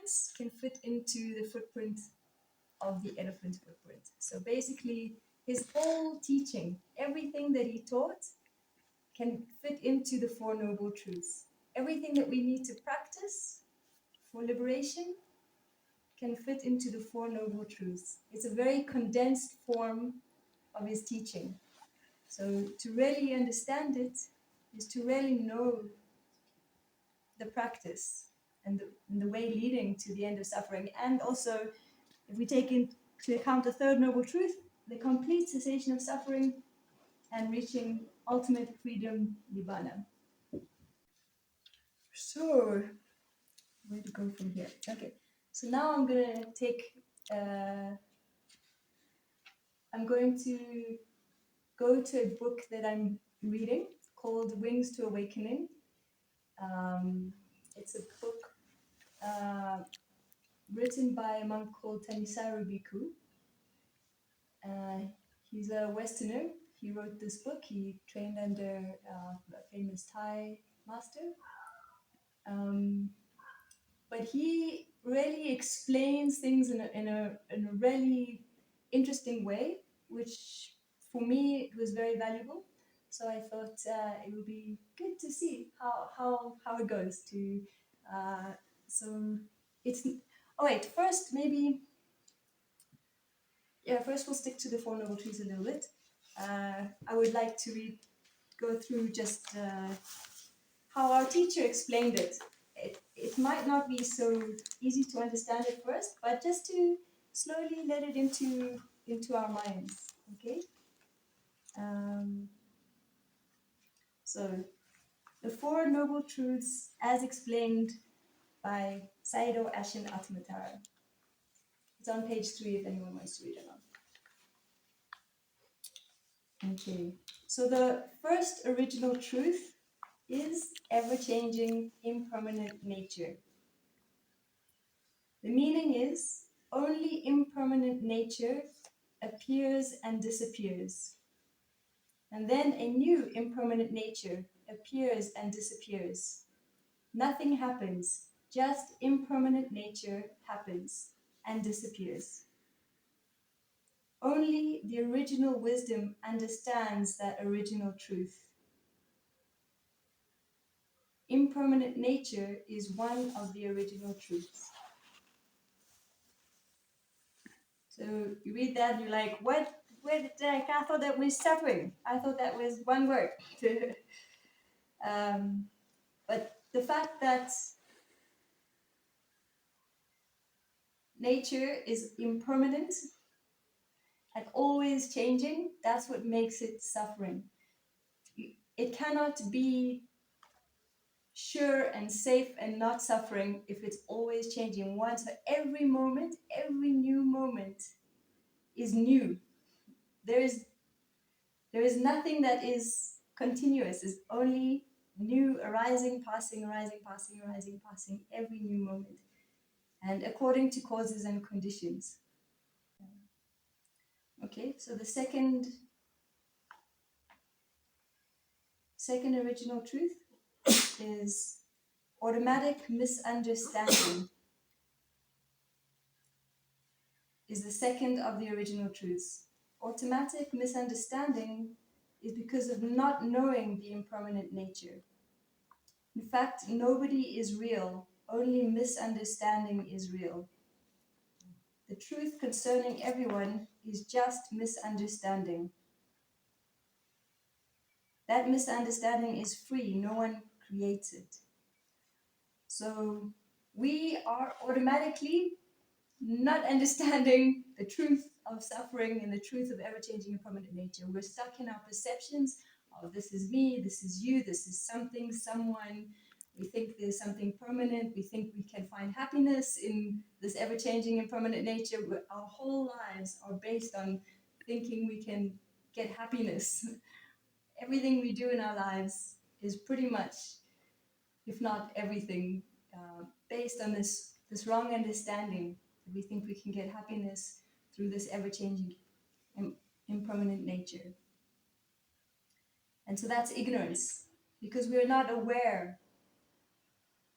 footprints can fit into the footprint of the elephant footprint. So basically, his whole teaching, everything that he taught, can fit into the Four Noble Truths. Everything that we need to practice for liberation can fit into the Four Noble Truths. It's a very condensed form of his teaching. So to really understand it is to really know the practice and the way leading to the end of suffering. And also, if we take into account the third noble truth, the complete cessation of suffering and reaching ultimate freedom, nibbana. So, where to go from here? Okay, so now I'm going to go to a book that I'm reading called Wings to Awakening. It's a book written by a monk called Tanisaru Bhikkhu. He's a Westerner. He wrote this book. He trained under a famous Thai master. But he really explains things in a really interesting way, which for me it was very valuable. So I thought it would be good to see how it goes. So it's first maybe. Yeah, first we'll stick to the Four Noble Truths a little bit. I would like to go through just how our teacher explained it. It might not be so easy to understand at first, but just to slowly let it into our minds, okay? So, the Four Noble Truths as explained by Sayadaw Ashin Atamatara. It's on page 3 if anyone wants to read it on. Okay, so the first original truth is ever-changing, impermanent nature. The meaning is only impermanent nature appears and disappears. And then a new impermanent nature appears and disappears. Nothing happens, just impermanent nature happens and disappears. Only the original wisdom understands that original truth. Impermanent nature is one of the original truths. So you read that and you're like, what? Where did I thought that was suffering. I thought that was one word. But the fact that nature is impermanent and always changing, that's what makes it suffering. It cannot be sure and safe and not suffering if it's always changing. Once, so every moment, every new moment is new. There is nothing that is continuous. It's only new, arising, passing, arising, passing, arising, passing, every new moment. And according to causes and conditions. Okay, so the second original truth is automatic misunderstanding. Is the second of the original truths. Automatic misunderstanding is because of not knowing the impermanent nature. In fact, nobody is real, only misunderstanding is real. The truth concerning everyone is just misunderstanding. That misunderstanding is free, no one creates it. So we are automatically not understanding the truth of suffering and the truth of ever-changing impermanent nature. We're stuck in our perceptions of this is me, this is you, this is something, someone. We think there's something permanent. We think we can find happiness in this ever-changing impermanent nature. Our whole lives are based on thinking we can get happiness. Everything we do in our lives is pretty much, if not everything, based on this wrong understanding. We think we can get happiness through this ever-changing, impermanent nature. And so that's ignorance, because we're not aware.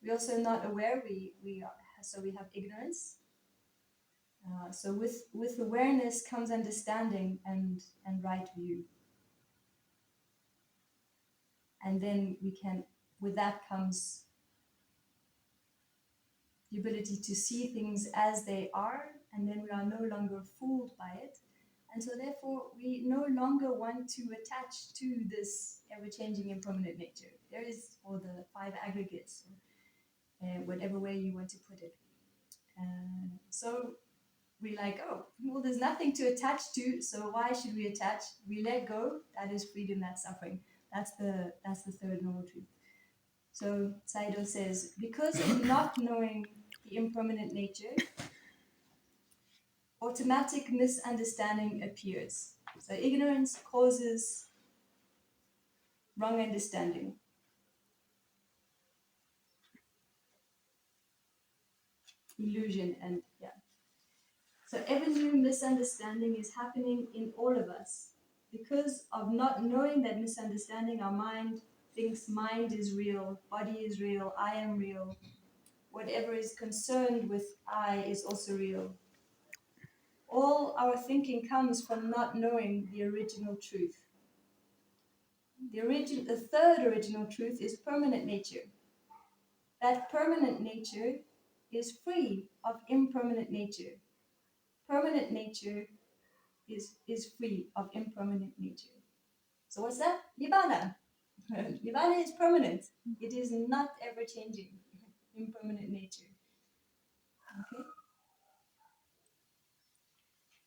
We're also not aware. We So we have ignorance. So with awareness comes understanding and right view. And then we can, with that comes the ability to see things as they are, and then we are no longer fooled by it. And so therefore we no longer want to attach to this ever-changing impermanent nature. There is, or the five aggregates, whatever way you want to put it. So we like, oh, well, there's nothing to attach to, so why should we attach? We let go. That is freedom, that's suffering. That's the third noble truth. So Sayadaw says, because of not knowing the impermanent nature, automatic misunderstanding appears. So ignorance causes wrong understanding. Illusion, and yeah. So every new misunderstanding is happening in all of us. Because of not knowing that misunderstanding, our mind thinks mind is real, body is real, I am real. Whatever is concerned with I is also real. All our thinking comes from not knowing the original truth. The third original truth is permanent nature. That permanent nature is free of impermanent nature. Permanent nature is free of impermanent nature. So what's that? Nibbana. Nibbana is permanent. It is not ever changing. Impermanent nature. Okay.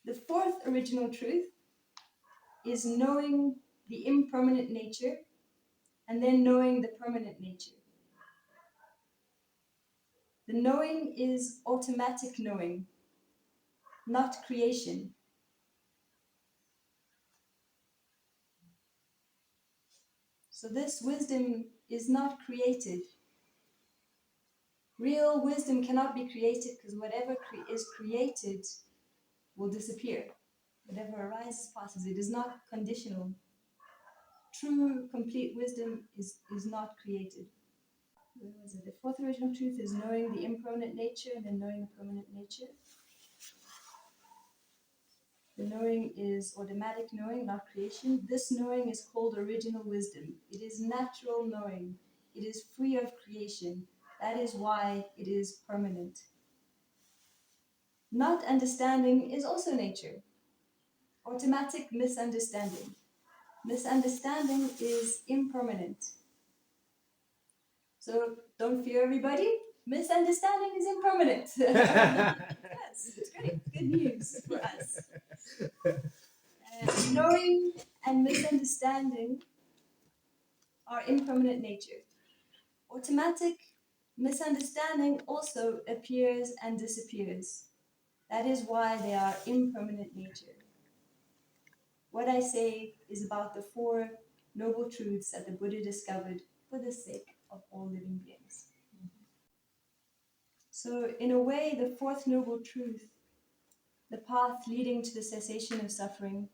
The fourth original truth is knowing the impermanent nature and then knowing the permanent nature. The knowing is automatic knowing, not creation. So this wisdom is not created. Real wisdom cannot be created because whatever is created will disappear. Whatever arises, passes. It is not conditional. True, complete wisdom is not created. Where was it? The fourth original truth is knowing the impermanent nature and then knowing the permanent nature. The knowing is automatic knowing, not creation. This knowing is called original wisdom. It is natural knowing. It is free of creation. That is why it is permanent. Not understanding is also nature. Automatic misunderstanding. Misunderstanding is impermanent. So don't fear, everybody. Misunderstanding is impermanent. Yes, it's great. Good news for us. Knowing and misunderstanding are impermanent nature. Automatic misunderstanding also appears and disappears. That is why they are impermanent nature. What I say is about the four noble truths that the Buddha discovered for the sake of all living beings. So, in a way, the fourth noble truth, the path leading to the cessation of suffering,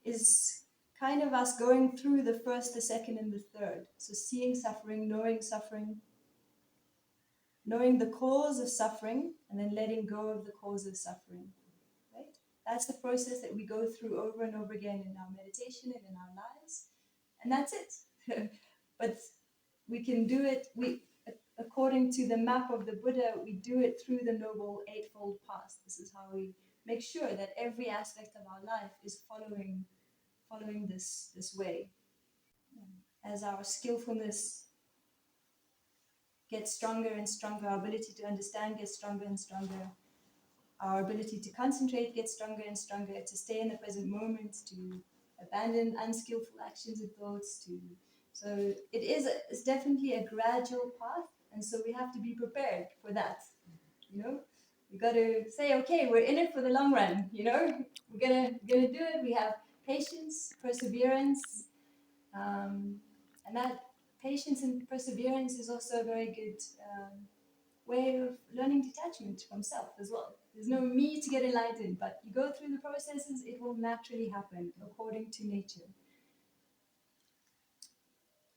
is kind of us going through the first, the second, and the third. So, seeing suffering, knowing the cause of suffering, and then letting go of the cause of suffering. Right? That's the process that we go through over and over again in our meditation and in our lives. And that's it. But we can do it, according to the map of the Buddha, we do it through the Noble Eightfold Path. This is how we make sure that every aspect of our life is following this way. As our skillfulness gets stronger and stronger, our ability to understand gets stronger and stronger, our ability to concentrate gets stronger and stronger, to stay in the present moment, to abandon unskillful actions and thoughts, so it's definitely a gradual path, and so we have to be prepared for that. We got to say, okay, we're in it for the long run. We're gonna do it. We have patience, perseverance, and that patience and perseverance is also a very good way of learning detachment from self as well. There's no me to get enlightened, but you go through the processes, it will naturally happen according to nature.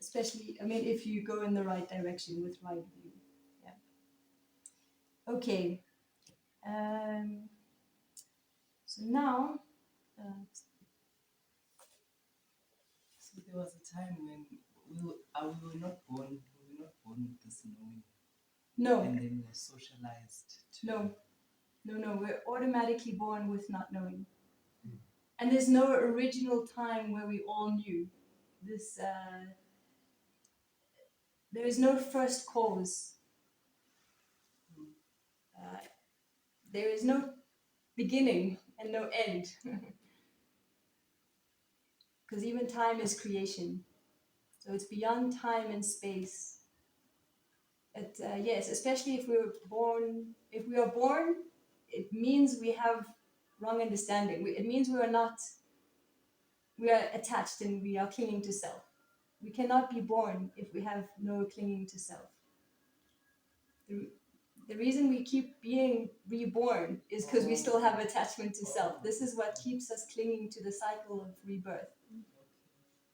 Especially, if you go in the right direction with right view. Yeah. Okay. So now, So there was a time when we were not born. We were not born with this knowing, no, and then we were socialized to. no, we're automatically born with not knowing. And there's no original time where we all knew. This, there is no first cause. Uh, there is no beginning and no end. Because even time is creation. So it's beyond time and space. Yes, especially if we are born, it means we have wrong understanding. It means we are attached and we are clinging to self. We cannot be born if we have no clinging to self. The reason we keep being reborn is because we still have attachment to self. This is what keeps us clinging to the cycle of rebirth.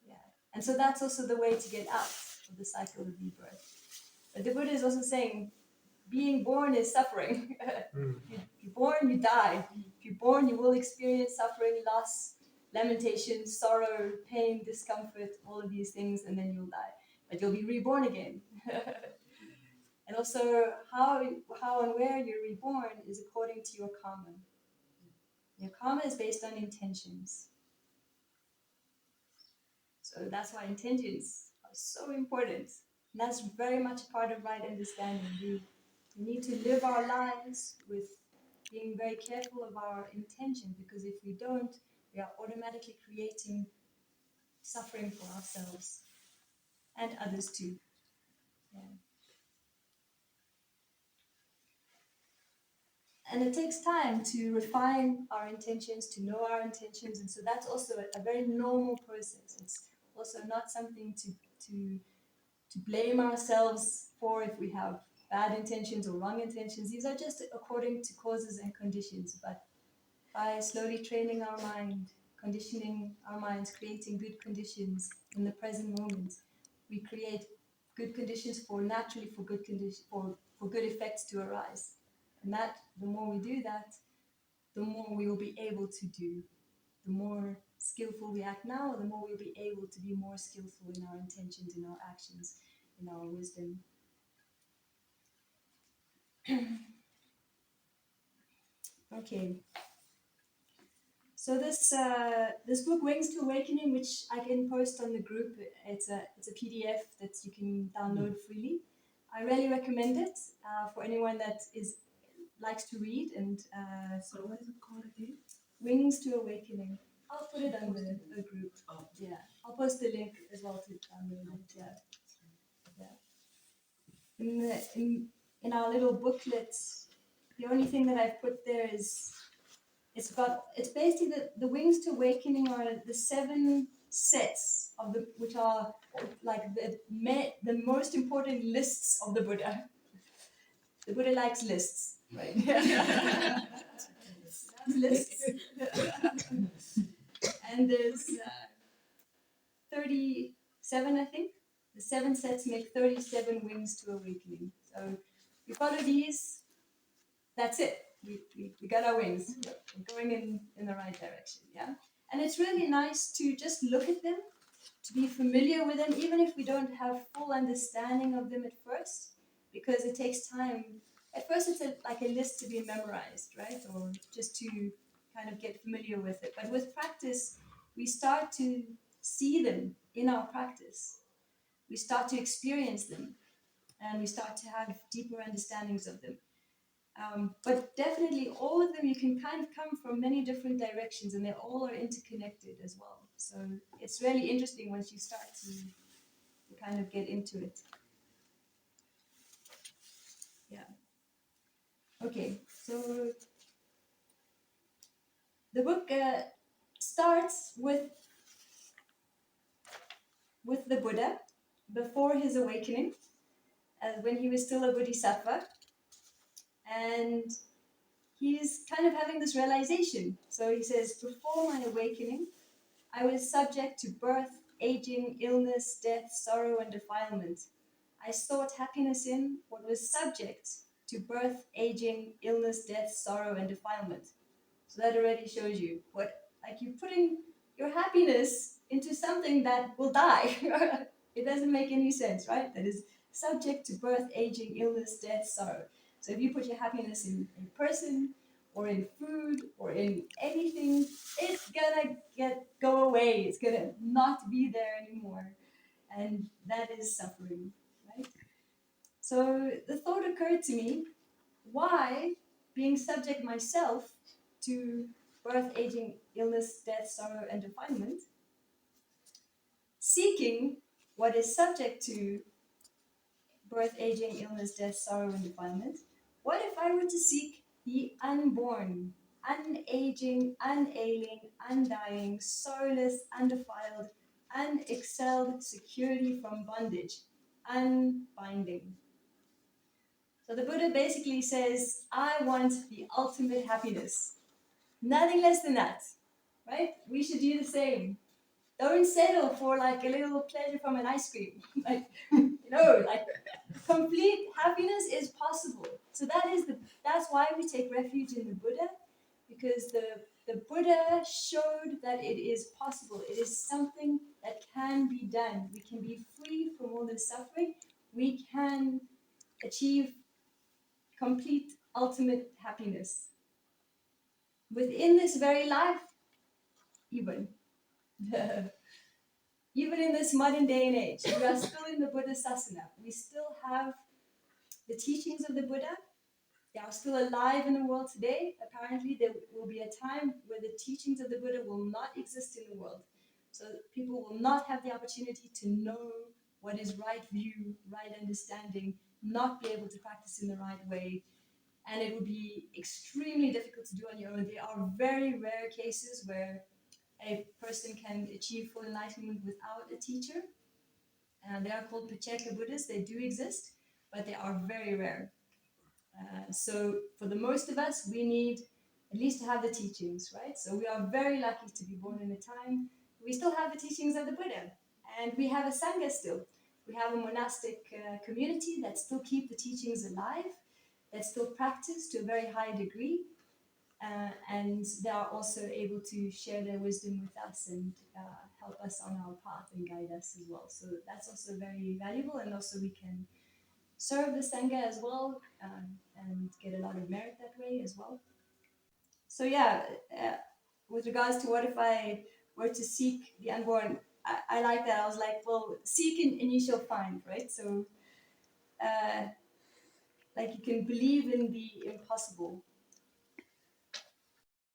Yeah. And so that's also the way to get out of the cycle of rebirth. But the Buddha is also saying being born is suffering. If you're born, you die. If you're born, you will experience suffering, loss, lamentation, sorrow, pain, discomfort, all of these things, and then you'll die. But you'll be reborn again. And also, how and where you're reborn is according to your karma. Your karma is based on intentions. So that's why intentions are so important. And that's very much part of right understanding. We need to live our lives with being very careful of our intention, because if we don't, we are automatically creating suffering for ourselves and others too. Yeah. And it takes time to refine our intentions, to know our intentions, and so that's also a very normal process. It's also not something to blame ourselves for if we have bad intentions or wrong intentions. These are just according to causes and conditions. But by slowly training our mind, conditioning our minds, creating good conditions in the present moment, we create good conditions for naturally for good condition for good effects to arise. And that the more we do that, the more we will be able to do. The more skillful we act now, the more we'll be able to be more skillful in our intentions, in our actions, in our wisdom. Okay. So this book, Wings to Awakening, which I can post on the group, it's a PDF that you can download freely. I really recommend it for anyone that likes to read. And So what is it called again? Wings to Awakening. I'll put it on the group. Oh. Yeah, I'll post the link as well to download it. Yeah, yeah. In our little booklet, the only thing that I've put there is it's basically the Wings to Awakening are the 7 sets of which are like the most important lists of the Buddha. The Buddha likes lists, right? Lists. And there's 37, I think. The 7 sets make 37 Wings to Awakening. So we follow these, that's it. We got our wings. We're going in the right direction, yeah? And it's really nice to just look at them, to be familiar with them, even if we don't have full understanding of them at first, because it takes time. At first, it's like a list to be memorized, right? Or just to kind of get familiar with it. But with practice, we start to see them in our practice. We start to experience them, and we start to have deeper understandings of them. But definitely all of them, you can kind of come from many different directions, and they all are interconnected as well. So it's really interesting once you start to kind of get into it. Yeah. Okay, so the book starts with the Buddha before his awakening, when he was still a bodhisattva, and he's kind of having this realization. So he says, before my awakening, I was subject to birth, aging, illness, death, sorrow, and defilement. I sought happiness in what was subject to birth, aging, illness, death, sorrow, and defilement. So that already shows you what, like you're putting your happiness into something that will die. It doesn't make any sense, right? That is subject to birth, aging, illness, death, sorrow. So if you put your happiness in a person or in food or in anything, it's gonna go away. It's gonna not be there anymore. And that is suffering, right? So the thought occurred to me, why, being subject myself to birth, aging, illness, death, sorrow, and defilement, seeking what is subject to birth, aging, illness, death, sorrow, and defilement, what if I were to seek the unborn, unaging, unailing, undying, sorrowless, undefiled, unexcelled security from bondage, unbinding? So the Buddha basically says, I want the ultimate happiness. Nothing less than that, right? We should do the same. Don't settle for like a little pleasure from an ice cream. Like, like complete happiness is possible. So that's why we take refuge in the Buddha, because the Buddha showed that it is possible. It is something that can be done. We can be free from all the suffering. We can achieve complete ultimate happiness within this very life, even. Even in this modern day and age, we are still in the Buddha Sasana. We still have the teachings of the Buddha. They are still alive in the world today. Apparently, there will be a time where the teachings of the Buddha will not exist in the world. So people will not have the opportunity to know what is right view, right understanding, not be able to practice in the right way. And it would be extremely difficult to do on your own. There are very rare cases where a person can achieve full enlightenment without a teacher. They are called Pacceka Buddhas. They do exist, but they are very rare. So for the most of us, we need at least to have the teachings, right? So we are very lucky to be born in a time we still have the teachings of the Buddha, and we have a sangha still. We have a monastic community that still keep the teachings alive, that still practice to a very high degree, and they are also able to share their wisdom with us and help us on our path and guide us as well. So that's also very valuable, and also we can serve the Sangha as well, and get a lot of merit that way as well. So yeah, uh, with regards to what if I were to seek the unborn, I like that. I was like, well, seek and you shall find, right? So like you can believe in the impossible.